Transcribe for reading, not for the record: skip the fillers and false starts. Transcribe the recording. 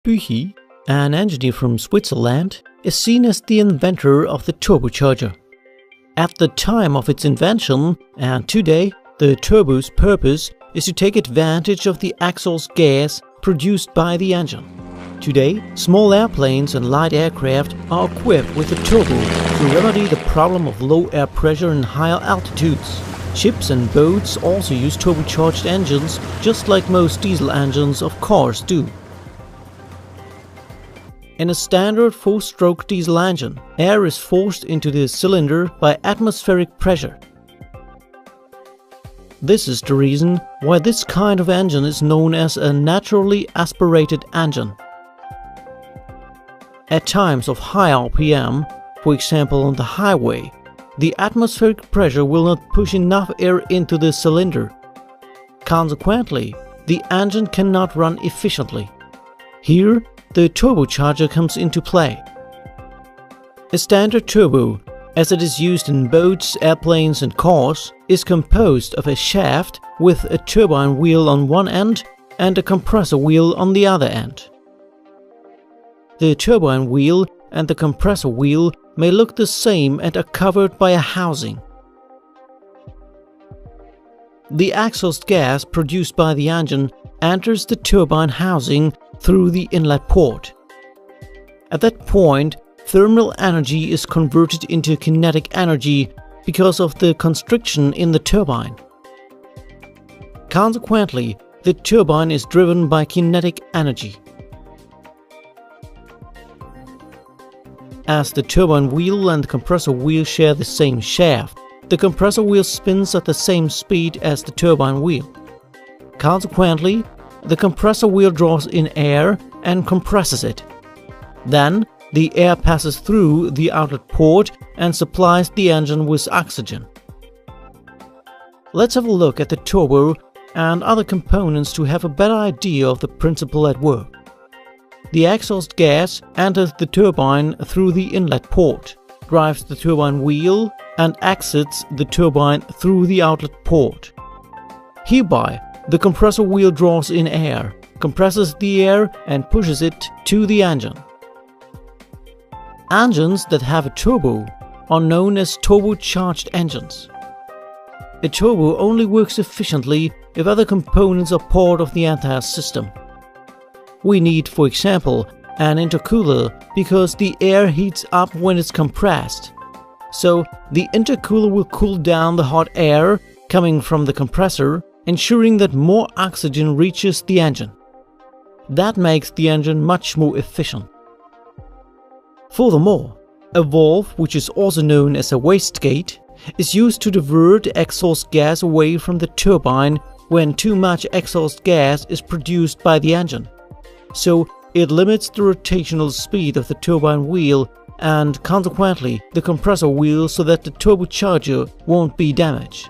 Büchi, an engineer from Switzerland, is seen as the inventor of the turbocharger. At the time of its invention, and today, the turbo's purpose is to take advantage of the exhaust gas produced by the engine. Today, small airplanes and light aircraft are equipped with a turbo to remedy the problem of low air pressure in higher altitudes. Ships and boats also use turbocharged engines, just like most diesel engines of course do. In a standard 4-stroke diesel engine, air is forced into the cylinder by atmospheric pressure. This is the reason why this kind of engine is known as a naturally aspirated engine. At times of high RPM, for example on the highway, the atmospheric pressure will not push enough air into the cylinder. Consequently, the engine cannot run efficiently. Here, the turbocharger comes into play. A standard turbo, as it is used in boats, airplanes and cars, is composed of a shaft with a turbine wheel on one end and a compressor wheel on the other end. The turbine wheel and the compressor wheel may look the same and are covered by a housing. The exhaust gas produced by the engine enters the turbine housing through the inlet port. At that point, thermal energy is converted into kinetic energy because of the constriction in the turbine. Consequently, the turbine is driven by kinetic energy. As the turbine wheel and the compressor wheel share the same shaft, the compressor wheel spins at the same speed as the turbine wheel. Consequently, the compressor wheel draws in air and compresses it. Then, the air passes through the outlet port and supplies the engine with oxygen. Let's have a look at the turbo and other components to have a better idea of the principle at work. The exhaust gas enters the turbine through the inlet port, drives the turbine wheel, and exits the turbine through the outlet port. Hereby, the compressor wheel draws in air, compresses the air and pushes it to the engine. Engines that have a turbo are known as turbocharged engines. A turbo only works efficiently if other components are part of the entire system. We need, for example, an intercooler because the air heats up when it's compressed. So the intercooler will cool down the hot air coming from the compressor, ensuring that more oxygen reaches the engine. That makes the engine much more efficient. Furthermore, a valve, which is also known as a wastegate, is used to divert exhaust gas away from the turbine when too much exhaust gas is produced by the engine. So it limits the rotational speed of the turbine wheel and consequently the compressor wheel so that the turbocharger won't be damaged.